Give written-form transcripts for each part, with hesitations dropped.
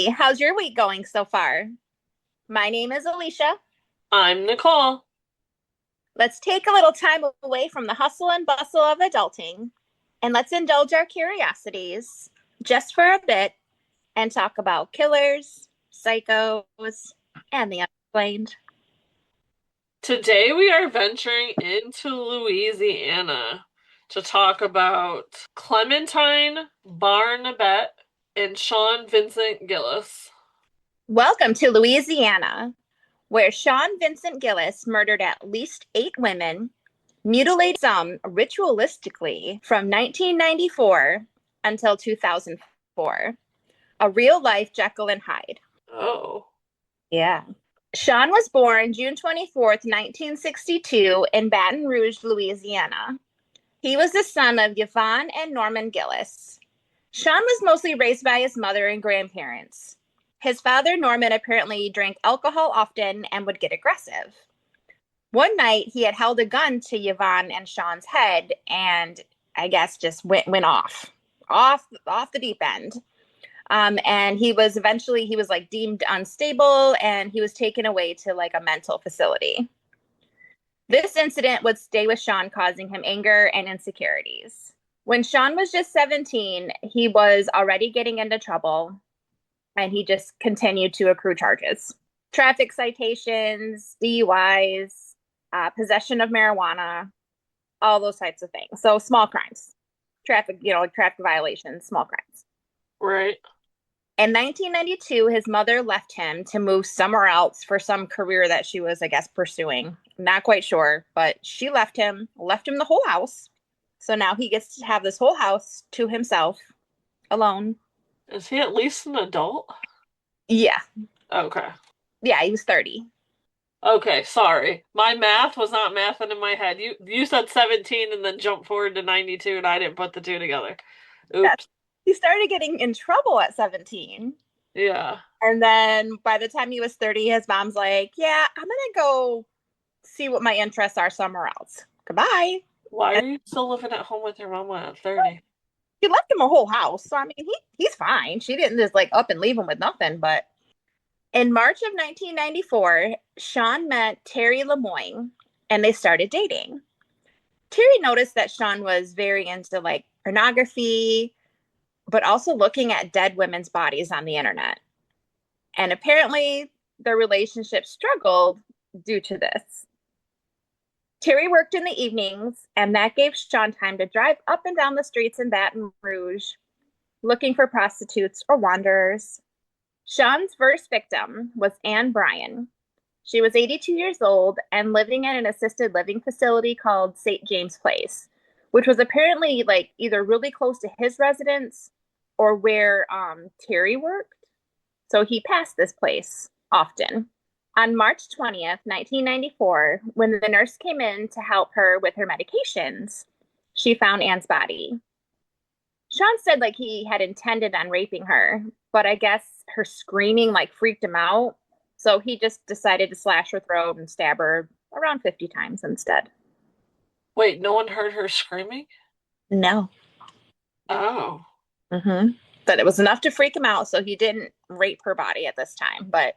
Hey, how's your week going so far? My name is Alicia. I'm Nicole. Let's take a little time away from the hustle and bustle of adulting and let's indulge our curiosities just for a bit and talk about killers, psychos, and the unexplained. Today we are venturing into Louisiana to talk about Clementine Barnabette and Sean Vincent Gillis. Welcome to Louisiana, where Sean Vincent Gillis murdered at least 8 women, mutilated some ritualistically from 1994 until 2004. A real life Jekyll and Hyde. Oh, Yeah. Sean was born June 24th, 1962, in Baton Rouge, Louisiana. He was the son of Yvonne and Norman Gillis. Sean was mostly raised by his mother and grandparents. His father, Norman, apparently drank alcohol often and would get aggressive. One night, he had held a gun to Yvonne and Sean's head and I guess just went off the deep end. And he was like deemed unstable and he was taken away to like a mental facility. This incident would stay with Sean, causing him anger and insecurities. When Sean was just 17, he was already getting into trouble and he just continued to accrue charges. Traffic citations, DUIs, possession of marijuana, all those types of things. So small crimes, like traffic violations, small crimes. right. In 1992, his mother left him to move somewhere else for some career that she was, I guess, pursuing. Not quite sure, but she left him the whole house. So now he gets to have this whole house to himself, alone. Is he at least an adult? Yeah. Okay. Yeah, he was 30. Okay, sorry. My math was not mathing in my head. You said 17 and then jumped forward to 92 and I didn't put the two together. Yeah. Oops. He started getting in trouble at 17. Yeah. And then by the time he was 30, his mom's like, yeah, I'm going to go see what my interests are somewhere else. Goodbye. Why And are you still living at home with your mama at 30? she left him a whole house. So, I mean, he's fine. She didn't just like up and leave him with nothing, but in March of 1994, Sean met Terry Lemoyne and they started dating. Terry noticed that Sean was very into like pornography, but also looking at dead women's bodies on the internet. And apparently, their relationship struggled due to this. Terry worked in the evenings, and that gave Sean time to drive up and down the streets in Baton Rouge looking for prostitutes or wanderers. Sean's first victim was Anne Bryan. She was 82 years old and living in an assisted living facility called St. James Place, which was apparently like either really close to his residence or where Terry worked. So he passed this place often. On March 20th, 1994, when the nurse came in to help her with her medications, she found Anne's body. Sean said like he had intended on raping her, but I guess her screaming like freaked him out. So he just decided to slash her throat and stab her around 50 times instead. Wait, no one heard her screaming? No. Oh. But it was enough to freak him out, so he didn't rape her body at this time, but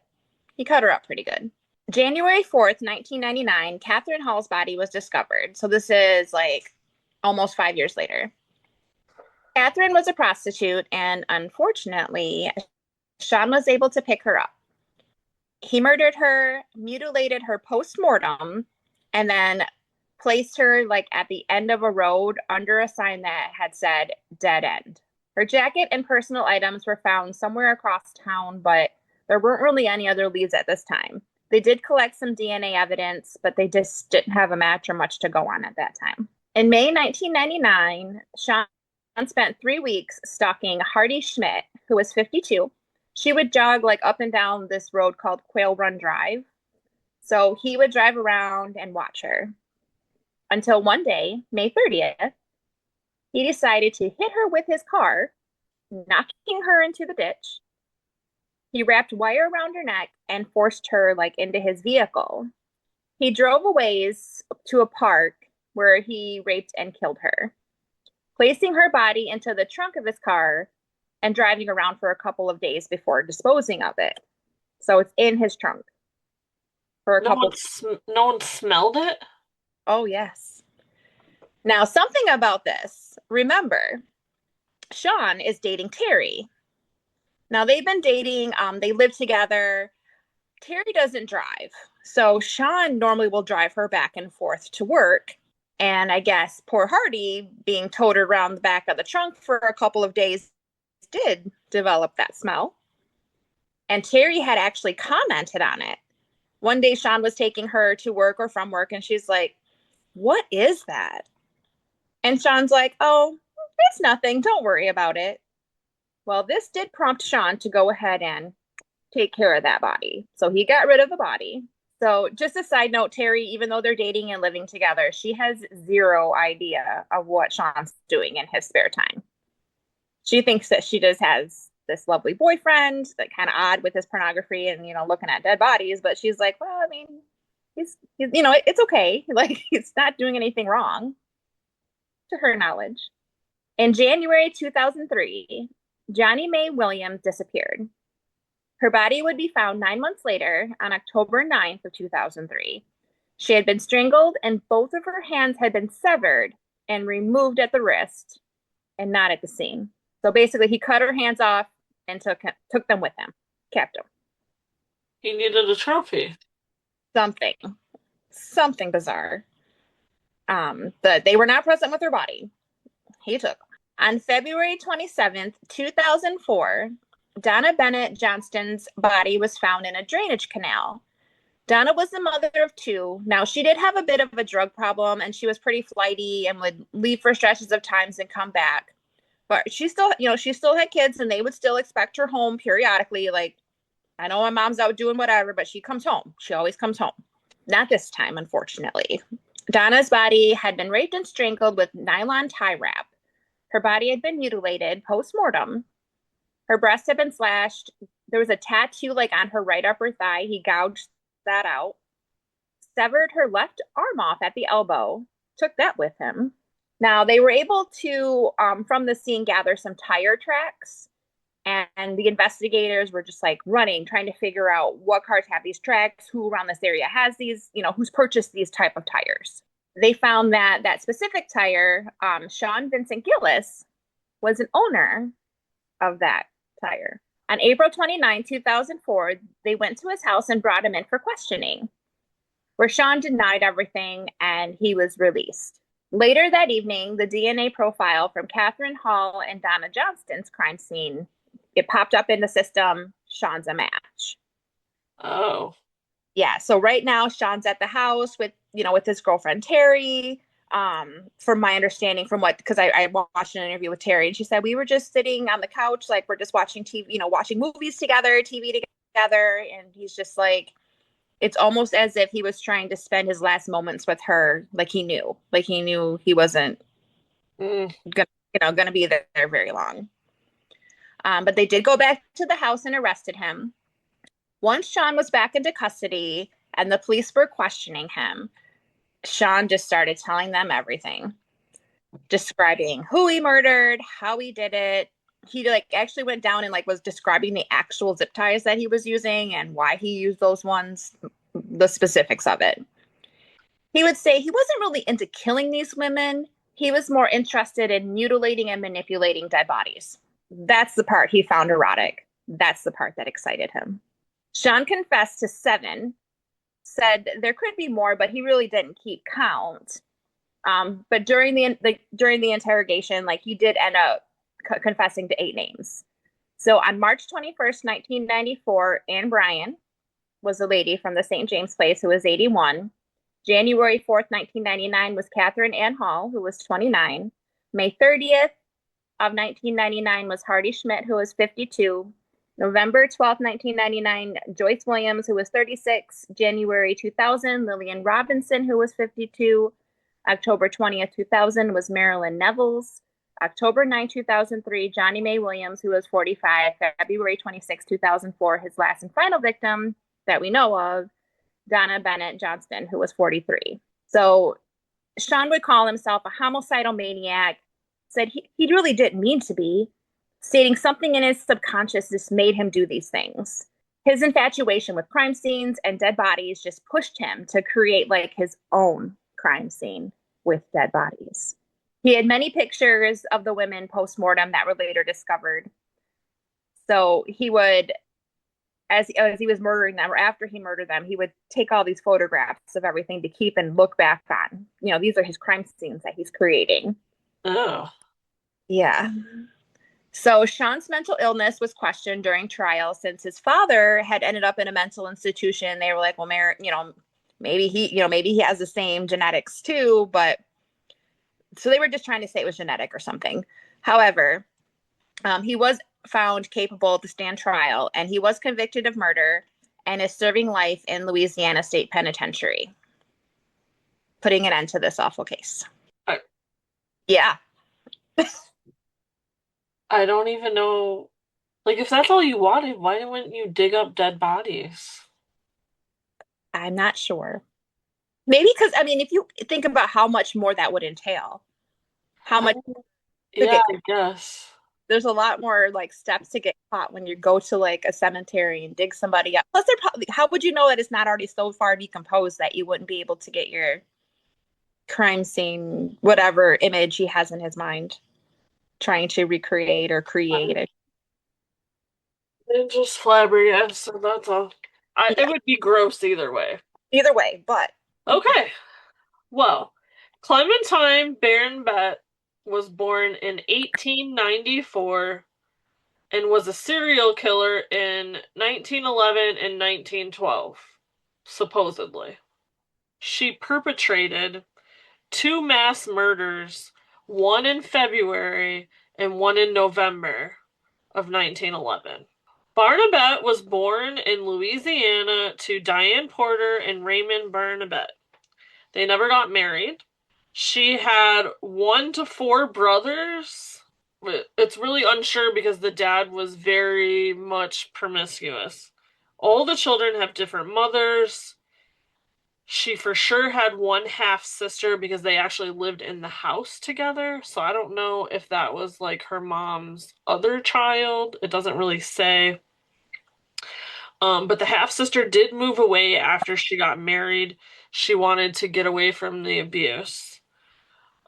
he cut her up pretty good. January 4th, 1999, Catherine Hall's body was discovered. So this is like almost 5 years later. Catherine was a prostitute, and unfortunately, Sean was able to pick her up. He murdered her, mutilated her post mortem, and then placed her like at the end of a road under a sign that had said dead end. Her jacket and personal items were found somewhere across town, but there weren't really any other leads at this time. They did collect some DNA evidence, but they just didn't have a match or much to go on at that time. In May 1999, Sean spent 3 weeks stalking Hardy Schmidt, who was 52. She would jog like up and down this road called Quail Run Drive. So he would drive around and watch her until one day, May 30th, he decided to hit her with his car, knocking her into the ditch. He wrapped wire around her neck and forced her like into his vehicle. He drove a ways to a park where he raped and killed her, placing her body into the trunk of his car and driving around for a couple of days before disposing of it. So it's in his trunk for a couple. No one smelled it? Oh, yes. Now, something about this. Remember, Sean is dating Terry. Now, they've been dating, they live together. Terry doesn't drive. So Sean normally will drive her back and forth to work. And I guess poor Hardy, being towed around the back of the trunk for a couple of days, did develop that smell. And Terry had actually commented on it. One day, Sean was taking her to work or from work, and she's like, "What is that?" And Sean's like, "Oh, it's nothing. Don't worry about it." Well, this did prompt Sean to go ahead and take care of that body. So he got rid of the body. So, just a side note, Terry, even though they're dating and living together, she has zero idea of what Sean's doing in his spare time. She thinks that she just has this lovely boyfriend, that kind of odd with his pornography and, looking at dead bodies. But she's like, well, I mean, he's it's okay. Like, he's not doing anything wrong to her knowledge. In January 2003, Johnny Mae Williams disappeared. Her body would be found 9 months later on October 9th of 2003. She had been strangled and both of her hands had been severed and removed at the wrist and not at the scene. So basically, he cut her hands off and took them with him, kept them. He needed a trophy. Something, something bizarre. But they were not present with her body. He took them. On February 27th, 2004, Donna Bennett Johnston's body was found in a drainage canal. Donna was the mother of two. Now, she did have a bit of a drug problem, and she was pretty flighty and would leave for stretches of times and come back. But she still had kids, and they would still expect her home periodically. Like, I know my mom's out doing whatever, but she comes home. She always comes home. Not this time, unfortunately. Donna's body had been raped and strangled with nylon tie wrap. Her body had been mutilated post-mortem. Her breast had been slashed. There was a tattoo on her right upper thigh. He gouged that out. Severed her left arm off at the elbow. Took that with him. Now, they were able to, from the scene, gather some tire tracks. And the investigators were just running, trying to figure out what cars have these tracks, who around this area has these, who's purchased these type of tires. They found that specific tire, Sean Vincent Gillis, was an owner of that tire. On April 29, 2004, they went to his house and brought him in for questioning, where Sean denied everything and he was released. Later that evening, the DNA profile from Catherine Hall and Donna Johnston's crime scene, it popped up in the system. Sean's a match. Oh. Yeah, so right now Sean's at the house with his girlfriend Terry. From my understanding, because I watched an interview with Terry, and she said we were just sitting on the couch, we're just watching TV, watching movies together, TV together, and he's just it's almost as if he was trying to spend his last moments with her, he knew he wasn't gonna be there very long. But they did go back to the house and arrested him. Once Sean was back into custody and the police were questioning him, Sean just started telling them everything, describing who he murdered, how he did it. He actually went down and was describing the actual zip ties that he was using and why he used those ones, the specifics of it. He would say he wasn't really into killing these women. He was more interested in mutilating and manipulating dead bodies. That's the part he found erotic. That's the part that excited him. Sean confessed to 7, said there could be more, but he really didn't keep count. But during the interrogation, he did end up confessing to 8 names. So on March 21st, 1994, Ann Bryan was a lady from the St. James Place who was 81. January 4th, 1999 was Catherine Ann Hall, who was 29. May 30th of 1999 was Hardy Schmidt, who was 52. November 12th, 1999, Joyce Williams, who was 36. January 2000, Lillian Robinson, who was 52. October 20th, 2000 was Marilyn Nevels. October 9, 2003, Johnny Mae Williams, who was 45. February 26, 2004, his last and final victim that we know of, Donna Bennett Johnston, who was 43. So Sean would call himself a homicidal maniac, said he really didn't mean to be, stating something in his subconscious just made him do these things. His infatuation with crime scenes and dead bodies just pushed him to create like his own crime scene with dead bodies. He had many pictures of the women post-mortem that were later discovered. So he would, as he was murdering them or after he murdered them, he would take all these photographs of everything to keep and look back on. You know, these are his crime scenes that he's creating. Oh. Yeah. So Sean's mental illness was questioned during trial since his father had ended up in a mental institution. They were like, well, maybe he has the same genetics too, but so they were just trying to say it was genetic or something. However, he was found capable to stand trial and he was convicted of murder and is serving life in Louisiana State Penitentiary, putting an end to this awful case. I, Yeah, I don't even know. Like, if that's all you wanted, why wouldn't you dig up dead bodies? I'm not sure. Maybe because, I mean, if you think about how much more that would entail, how I, much to yeah, get, I guess. there's a lot more like steps to get caught when you go to like a cemetery and dig somebody up. Plus, they're probably, how would you know that it's not already so far decomposed that you wouldn't be able to get your crime scene, whatever image he has in his mind, trying to recreate or create it? It just flabbergasted, that's all. It Yeah, would be gross either way. either way, but Okay, well, Clementine Barnett was born in 1894 and was a serial killer in 1911 and 1912, supposedly. She perpetrated two mass murders, one in February and one in November of 1911. Barnabette was born in Louisiana to Diane Porter and Raymond Barnabette. They never got married. She had 1 to 4 brothers. It's really unsure because the dad was very much promiscuous. All the children have different mothers. She for sure had one half sister because they actually lived in the house together. So I don't know if that was like her mom's other child. It doesn't really say. But the half sister did move away after she got married. She wanted to get away from the abuse.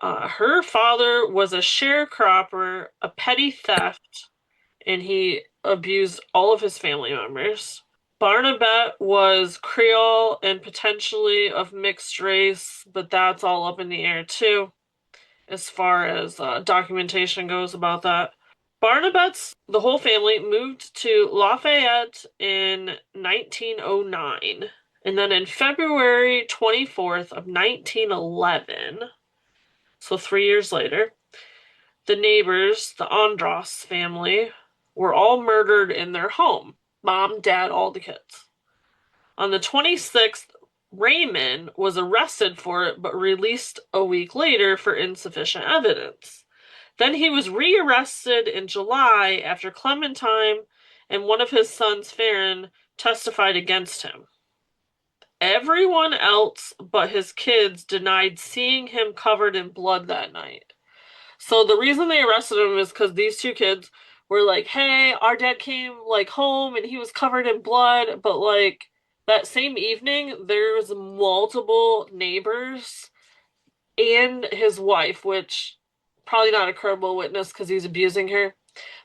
Her father was a sharecropper, a petty theft, and he abused all of his family members. Barnabette was Creole and potentially of mixed race, but that's all up in the air too, as far as documentation goes about that. The whole family moved to Lafayette in 1909. And then in February 24th of 1911, so 3 years later, the neighbors, the Andros family, were all murdered in their home. Mom, dad, all the kids. On the 26th, Raymond was arrested for it but released a week later for insufficient evidence. Then he was rearrested in July after Clementine and one of his sons, Farron, testified against him. Everyone else but his kids denied seeing him covered in blood that night. So the reason they arrested him is because these two kids were like, "Hey, our dad came like home and he was covered in blood." But like that same evening, there's multiple neighbors and his wife, which probably not a credible witness because he's abusing her.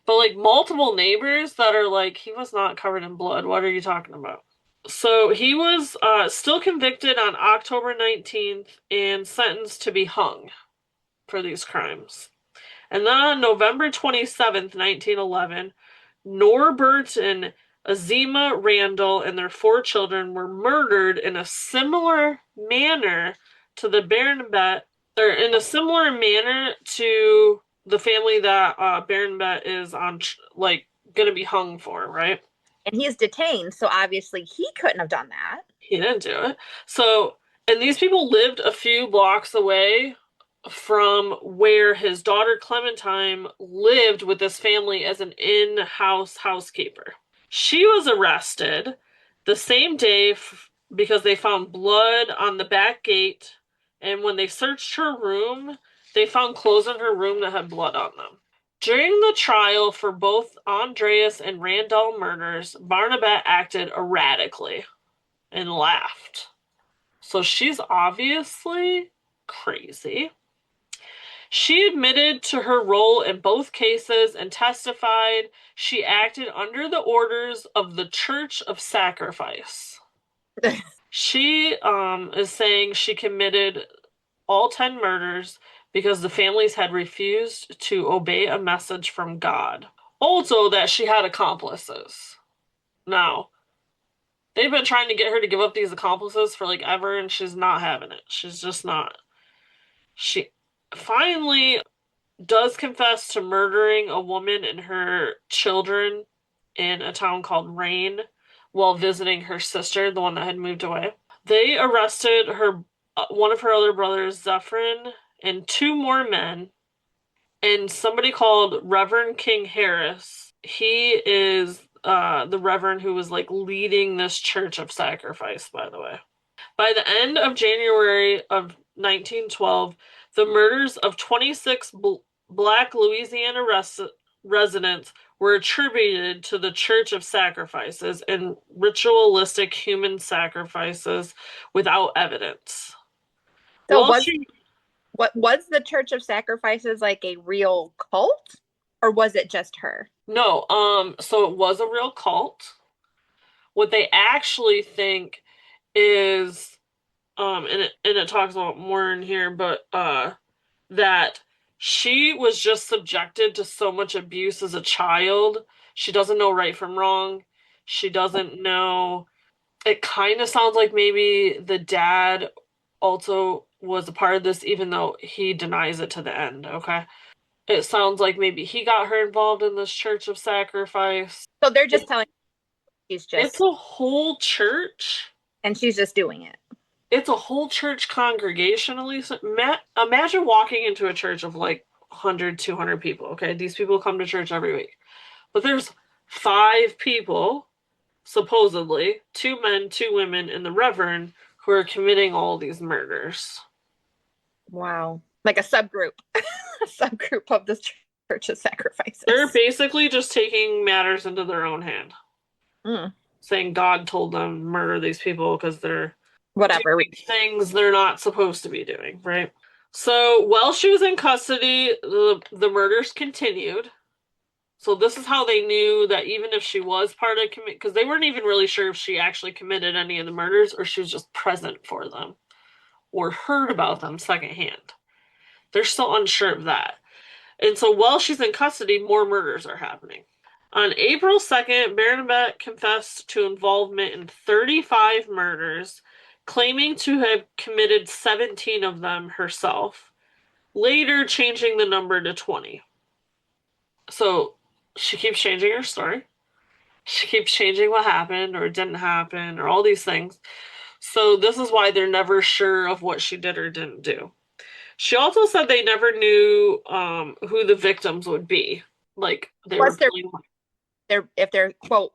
But like multiple neighbors that are like, he was not covered in blood. What are you talking about? So he was still convicted on October 19th and sentenced to be hung for these crimes. And then on November 27th, 1911, Norbert and Azima Randall and their 4 children were murdered in a similar manner to the Barnabette, or in a similar manner to the family that Barnabette is on, like, gonna be hung for, right? and he's detained, so obviously he couldn't have done that. He didn't do it. So, and these people lived a few blocks away from where his daughter Clementine lived with this family as an in-house housekeeper. She was arrested the same day because they found blood on the back gate, and when they searched her room, they found clothes in her room that had blood on them. During the trial for both Andreas and Randall murders, Barnabette acted erratically and laughed. So she's obviously crazy. She admitted to her role in both cases and testified she acted under the orders of the Church of Sacrifice. She is saying she committed all 10 murders because the families had refused to obey a message from God. Also, that she had accomplices. Now, they've been trying to get her to give up these accomplices for like ever, and she's not having it. She's just not. She finally does confess to murdering a woman and her children in a town called Rain while visiting her sister, the one that had moved away. They arrested her, one of her other brothers, Zephyrin, and two more men, and somebody called Reverend King Harris. He is the Reverend who was like leading this church of sacrifice, by the way. By the end of January of 1912, the murders of 26 black Louisiana residents were attributed to the Church of Sacrifices and ritualistic human sacrifices without evidence. So Well, she what was the Church of Sacrifices like a real cult, or was it just her? no, so it was a real cult. What they actually think is, and it talks about more in here, but that she was just subjected to so much abuse as a child. She doesn't know right from wrong. She doesn't know. It kind of sounds like maybe the dad also was a part of this, even though he denies it to the end, okay? It sounds like maybe he got her involved in this church of sacrifice. So they're just It, telling she's it's just a whole church. and she's just doing it. It's a whole church congregation, Elisa. Imagine walking into a church of like 100, 200 people, okay? These people come to church every week. But there's five people, supposedly, two men, two women, and the Reverend, who are committing all these murders. Wow. Like a subgroup, a subgroup of the Church of They're Sacrifices. basically just taking matters into their own hand, Mm, saying God told them to murder these people because they're whatever. doing things they're not supposed to be doing, right? So while she was in custody, the murders continued. So this is how they knew that even if she was part of commit, because they weren't even really sure if she actually committed any of the murders or she was just present for them or heard about them secondhand. They're still unsure of that. And so while she's in custody, more murders are happening. On April 2nd, Bernadette confessed to involvement in 35 murders, claiming to have committed 17 of them herself, later changing the number to 20. So she keeps changing her story. She keeps changing what happened or didn't happen or all these things. So this is why they're never sure of what she did or didn't do. She also said they never knew who the victims would be. Like they were Plus, playing. they're if they're quote,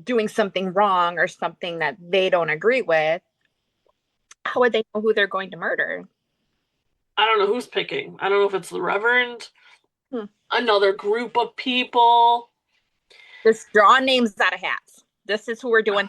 doing something wrong or something that they don't agree with, how would they know who they're going to murder? I don't know who's picking. I don't know if it's the Reverend, Hmm. another group of people. Just draw names out of hats. This is who we're doing.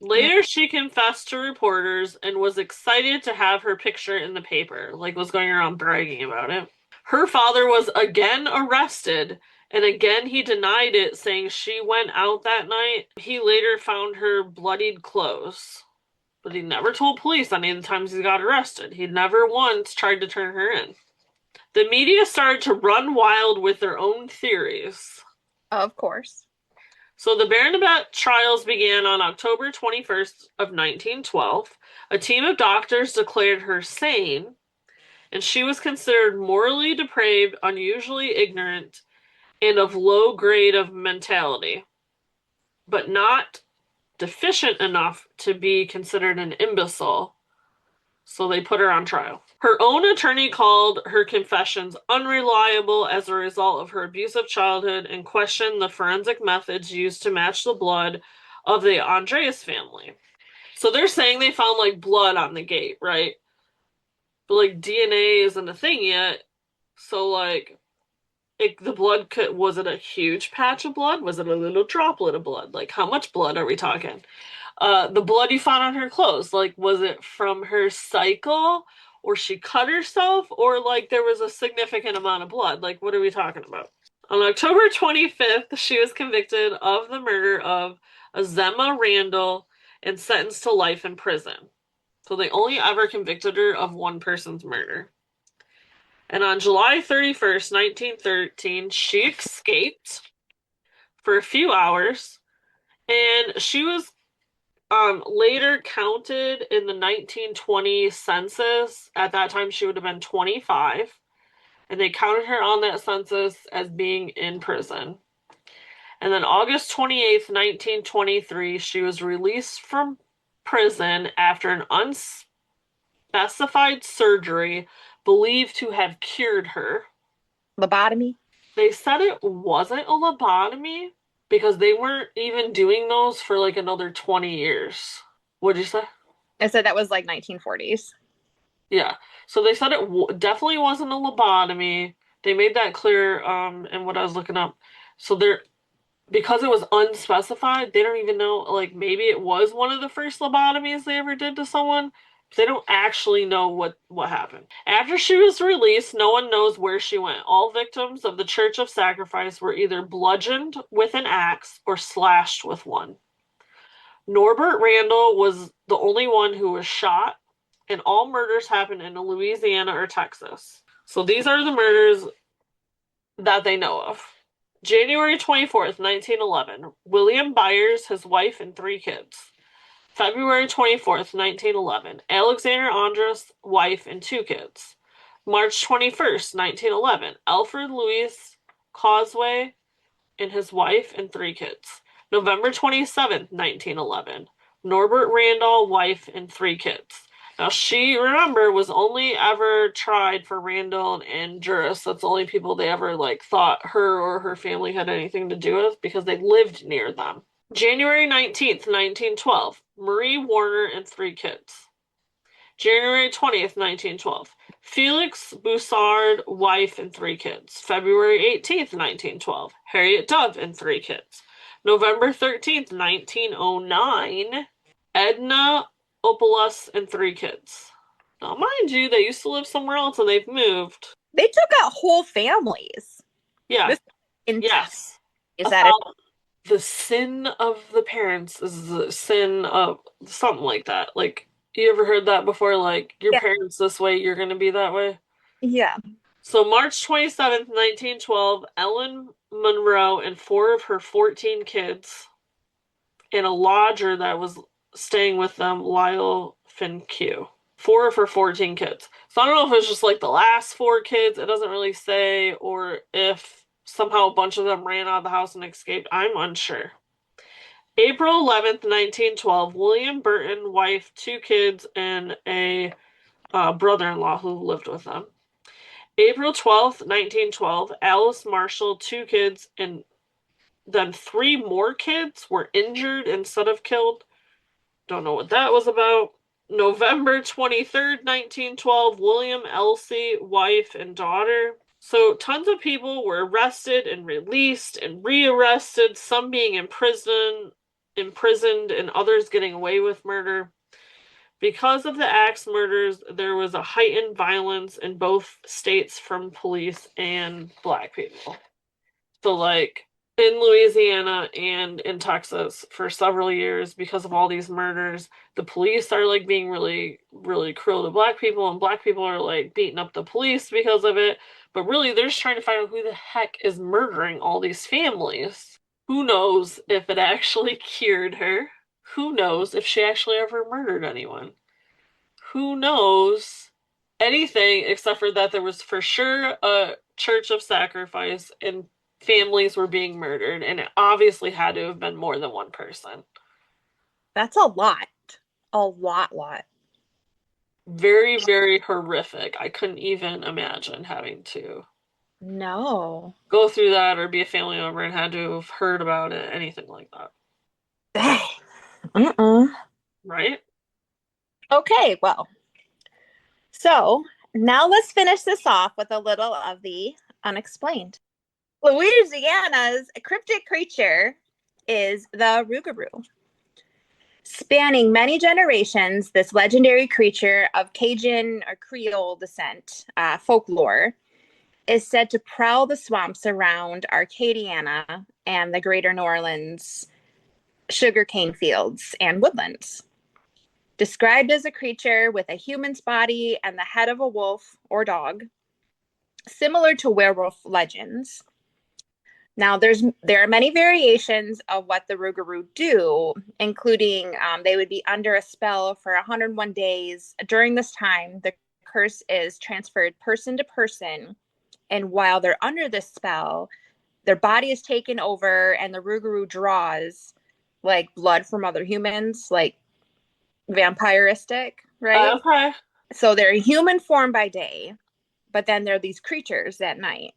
Later, she confessed to reporters and was excited to have her picture in the paper, like was going around bragging about it. Her father was again arrested, and again he denied it, saying she went out that night. He later found her bloodied clothes, but he never told police any of the times he got arrested. He never once tried to turn her in. The media started to run wild with their own theories. Of course. So the Barnabette trials began on October 21st of 1912. A team of doctors declared her sane, and she was considered morally depraved, unusually ignorant, and of low grade of mentality, but not deficient enough to be considered an imbecile. So they put her on trial. Her own attorney called her confessions unreliable as a result of her abusive childhood and questioned the forensic methods used to match the blood of the Andreas family. So they're saying they found like blood on the gate, right? But like DNA isn't a thing yet. So like the blood was it a huge patch of blood? Was it a little droplet of blood? Like, how much blood are we talking? The blood you found on her clothes, like, was it from her cycle, or she cut herself, or like there was a significant amount of blood? Like, what are we talking about? On October 25th, she was convicted of the murder of Azema Randall and sentenced to life in prison. So they only ever convicted her of one person's murder. And on July 31st, 1913, she escaped for a few hours, and she was later counted in the 1920 census. At that time, she would have been 25, and they counted her on that census as being in prison. And then August 28th, 1923, she was released from prison after an unspecified surgery believed to have cured her. Lobotomy? They said it wasn't a lobotomy because they weren't even doing those for like another 20 years. What'd you say? I said that was like 1940s. Yeah. So they said it definitely wasn't a lobotomy. They made that clear in what I was looking up. So they're because it was unspecified, they don't even know, like, maybe it was one of the first lobotomies they ever did to someone. They don't actually know what happened. After she was released, no one knows where she went. All victims of the Church of Sacrifice were either bludgeoned with an axe or slashed with one. Norbert Randall was the only one who was shot, and all murders happened in Louisiana or Texas. So these are the murders that they know of. January 24th, 1911, William Byers, his wife, and 3 kids. February 24th, 1911, Alexander Andrus, wife, and 2 kids. March 21st, 1911, Alfred Louis Causeway and his wife and 3 kids. November 27th, 1911, Norbert Randall, wife, and 3 kids. Now, she, remember, was only ever tried for Randall and Juris. That's the only people they ever, like, thought her or her family had anything to do with because they lived near them. January 19th, 1912, Marie Warner and 3 kids. January 20th, 1912, Felix Boussard, wife, and 3 kids. February 18th, 1912, Harriet Dove and 3 kids. November 13th, 1909, Edna Opalus and 3 kids. Now, mind you, they used to live somewhere else and they've moved. They took out whole families. Yeah. This intense. Yes. Is that it? The sin of the parents is the sin of something like that. Like, you ever heard that before? Like, your Yeah. parents this way, you're gonna be that way. Yeah. So March 27th, 1912, Ellen Monroe and 4 of her 14 kids and a lodger that was staying with them, Lyle Finque. 4 of her 14 kids. So I don't know if it's just like the last 4 kids, it doesn't really say, or if somehow a bunch of them ran out of the house and escaped. I'm unsure. April 11th, 1912, William Burton, wife, 2 kids, and a brother-in-law who lived with them. April 12th, 1912, Alice Marshall, 2 kids, and then 3 more kids were injured instead of killed. Don't know what that was about. November 23rd, 1912, William Elsie, wife, and daughter. So tons of people were arrested and released and rearrested, some being imprisoned, and others getting away with murder. Because of the axe murders, there was a heightened violence in both states from police and black people. So, like, in Louisiana and in Texas for several years, because of all these murders, the police are like being really, really cruel to black people, and black people are like beating up the police because of it. But really, they're just trying to find out who the heck is murdering all these families. Who knows if it actually cured her? Who knows if she actually ever murdered anyone? Who knows anything except for that there was for sure a church of sacrifice and families were being murdered, and it obviously had to have been more than one person. That's a lot. A lot. Very, very horrific. I couldn't even imagine having to No. go through that or be a family member and had to have heard about it, anything like that. Dang. Uh-uh. Right? Okay, well. So now let's finish this off with a little of the unexplained. Louisiana's cryptic creature is the rougarou. Spanning many generations, this legendary creature of Cajun or Creole descent folklore is said to prowl the swamps around Arcadiana and the greater New Orleans sugarcane fields and woodlands. Described as a creature with a human's body and the head of a wolf or dog, similar to werewolf legends. Now, there are many variations of what the Rougarou do, including they would be under a spell for 101 days. During this time, the curse is transferred person to person, and while they're under this spell, their body is taken over, and the Rougarou draws like blood from other humans, like vampiristic, right? Okay. So they're human form by day, but then they're these creatures at night.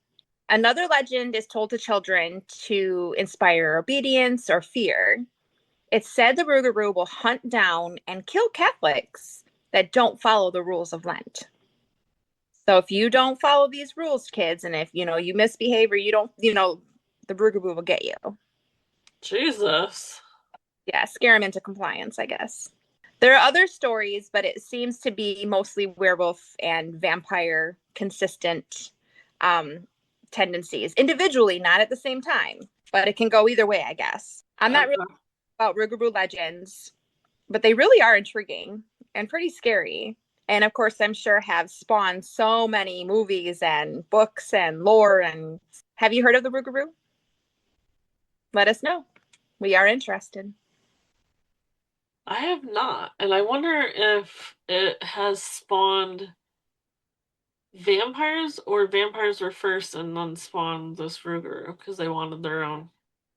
Another legend is told to children to inspire obedience or fear. It's said the Rougarou will hunt down and kill Catholics that don't follow the rules of Lent. So if you don't follow these rules, kids, and if you misbehave or you don't, the Rougarou will get you. Jesus. Yeah, scare them into compliance, I guess. There are other stories, but it seems to be mostly werewolf and vampire consistent um, tendencies, individually, not at the same time, but it can go either way, I guess. I'm not really Okay. about Rougarou legends, but they really are intriguing and pretty scary. And of course, I'm sure have spawned so many movies and books and lore. And have you heard of the Rougarou? Let us know. We are interested. I have not, and I wonder if it has spawned vampires or vampires were first and then spawned this Rougarou because they wanted their own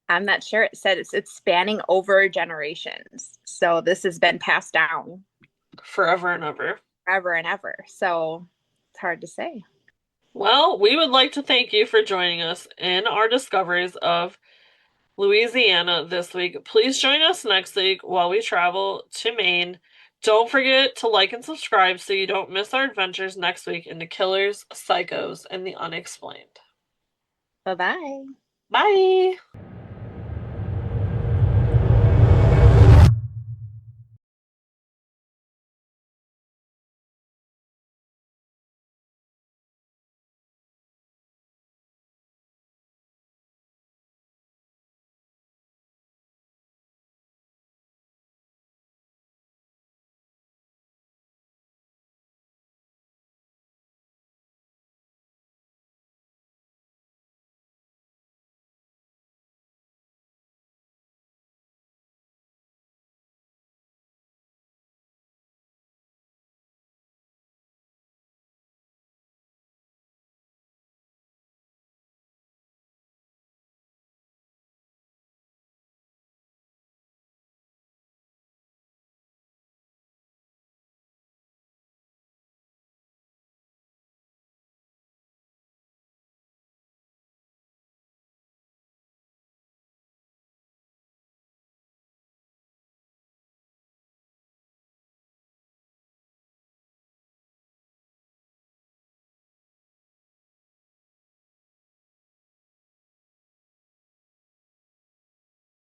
I'm not sure. It said it's spanning over generations. So this has been passed down forever and ever. forever and ever. So it's hard to say. Well, we would like to thank you for joining us in our discoveries of Louisiana this week. Please join us next week while we travel to Maine. Don't forget to like and subscribe so you don't miss our adventures next week into killers, psychos, and the unexplained. Bye bye. Bye!